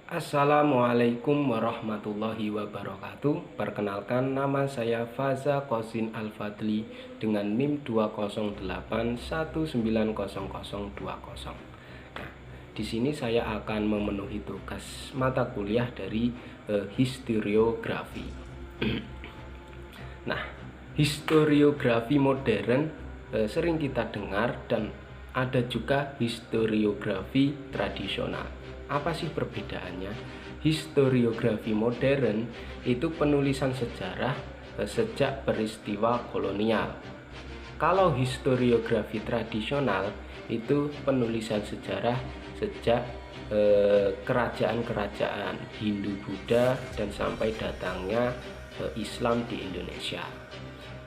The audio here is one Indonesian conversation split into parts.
Assalamualaikum warahmatullahi wabarakatuh. Perkenalkan, nama saya Faza Qosin Al-Fadli dengan NIM 208190020. Nah, di sini saya akan memenuhi tugas mata kuliah dari historiografi. Nah, historiografi modern sering kita dengar, dan ada juga historiografi tradisional. Apa sih perbedaannya? Historiografi modern itu penulisan sejarah sejak peristiwa kolonial. Kalau historiografi tradisional itu penulisan sejarah sejak kerajaan-kerajaan Hindu-Buddha dan sampai datangnya Islam di Indonesia.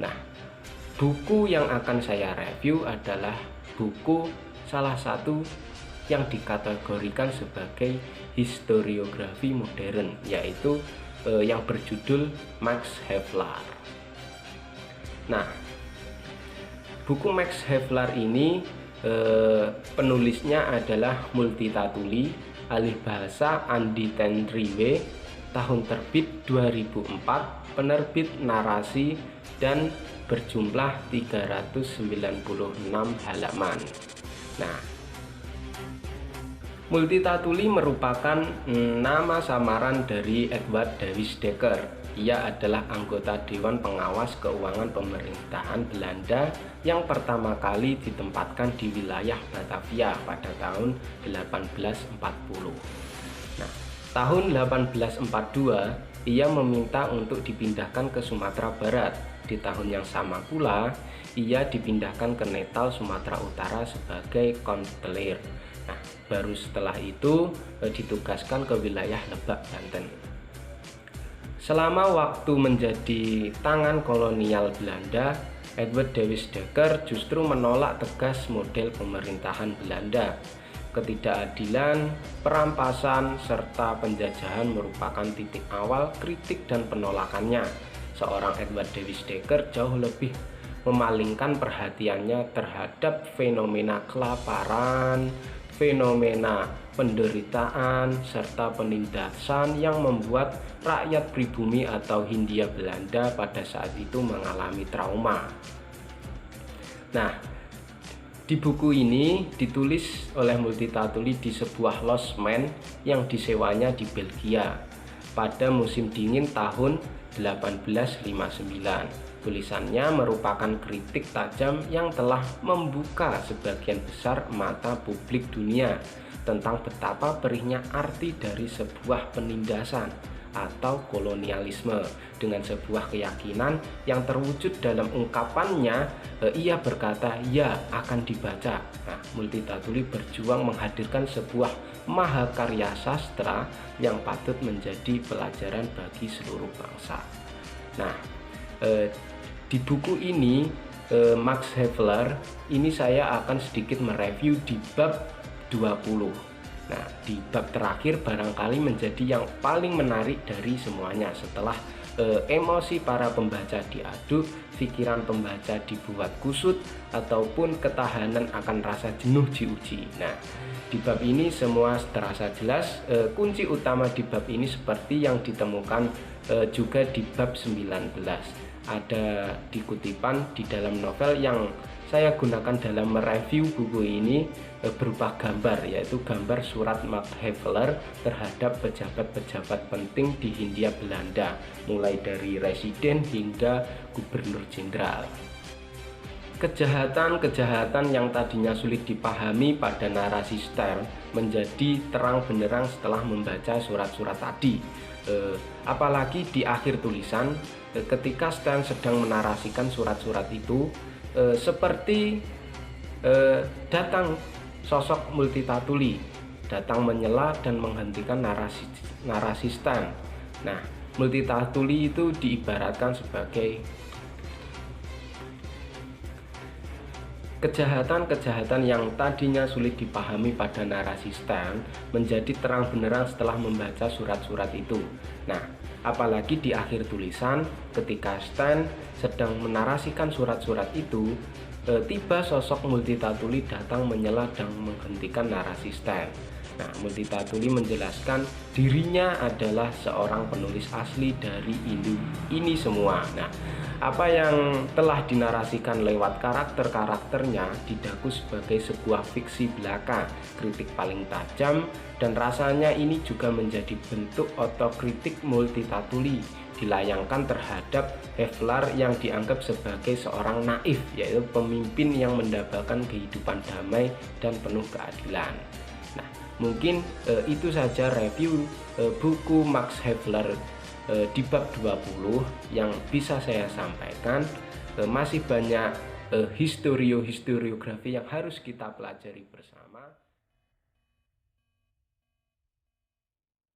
Nah, buku yang akan saya review adalah buku salah satu yang dikategorikan sebagai historiografi modern, yaitu yang berjudul Max Havelaar. Nah, buku Max Havelaar ini penulisnya adalah Multitatuli, alih bahasa Andi Tenriwe, tahun terbit 2004, penerbit Narasi, dan berjumlah 396 halaman. Nah, Multitatuli merupakan nama samaran dari Edward Davis Dekker. Ia adalah anggota Dewan Pengawas Keuangan Pemerintahan Belanda yang pertama kali ditempatkan di wilayah Batavia pada tahun 1840. Nah, tahun 1842 ia meminta untuk dipindahkan ke Sumatera Barat. Di tahun yang sama pula ia dipindahkan ke Natal, Sumatera Utara sebagai konselir. Nah, baru setelah itu ditugaskan ke wilayah Lebak, Banten. Selama waktu menjadi tangan kolonial Belanda, Edward Davis Dekker justru menolak tegas model pemerintahan Belanda. Ketidakadilan, perampasan, serta penjajahan merupakan titik awal kritik dan penolakannya. Seorang Edward Davis Dekker jauh lebih memalingkan perhatiannya terhadap fenomena kelaparan, fenomena penderitaan, serta penindasan yang membuat rakyat pribumi atau Hindia Belanda pada saat itu mengalami trauma. Nah, di buku ini ditulis oleh Multitatuli di sebuah losmen yang disewanya di Belgia pada musim dingin tahun 1859. Tulisannya merupakan kritik tajam yang telah membuka sebagian besar mata publik dunia tentang betapa perihnya arti dari sebuah penindasan atau kolonialisme, dengan sebuah keyakinan yang terwujud dalam ungkapannya, ia berkata, "Ya, akan dibaca." Nah, Multitatuli berjuang menghadirkan sebuah mahakarya sastra yang patut menjadi pelajaran bagi seluruh bangsa. Nah, di buku ini Max Havelaar ini saya akan sedikit mereview di bab 20. Nah, di bab terakhir barangkali menjadi yang paling menarik dari semuanya. Setelah emosi para pembaca diaduk, pikiran pembaca dibuat kusut, ataupun ketahanan akan rasa jenuh diuji. Nah, di bab ini semua terasa jelas. Kunci utama di bab ini seperti yang ditemukan juga di bab 19. Ada di kutipan di dalam novel yang saya gunakan dalam mereview buku ini berupa gambar, yaitu gambar surat Max Havelaar terhadap pejabat-pejabat penting di Hindia Belanda, mulai dari residen hingga gubernur jenderal. Kejahatan-kejahatan yang tadinya sulit dipahami pada narasi Stern menjadi terang benderang setelah membaca surat-surat tadi. Apalagi di akhir tulisan, ketika Stern sedang menarasikan surat-surat itu, seperti datang sosok Multitatuli, datang menyela dan menghentikan narasi Stern. Nah, Multitatuli itu diibaratkan sebagai kejahatan-kejahatan yang tadinya sulit dipahami pada narasi Stern menjadi terang benderang setelah membaca surat-surat itu. Nah, apalagi di akhir tulisan ketika Stern sedang menarasikan surat-surat itu, tiba sosok Multitatuli datang menyela dan menghentikan narasi Stern. Nah, Multatuli menjelaskan dirinya adalah seorang penulis asli dari ini semua. Nah, apa yang telah dinarasikan lewat karakter-karakternya didaku sebagai sebuah fiksi belaka, kritik paling tajam, dan rasanya ini juga menjadi bentuk otokritik Multatuli dilayangkan terhadap Hefler yang dianggap sebagai seorang naif, yaitu pemimpin yang mendambakan kehidupan damai dan penuh keadilan. Nah, mungkin itu saja review buku Max Havelaar di bab 20 yang bisa saya sampaikan. Masih banyak historiografi yang harus kita pelajari bersama.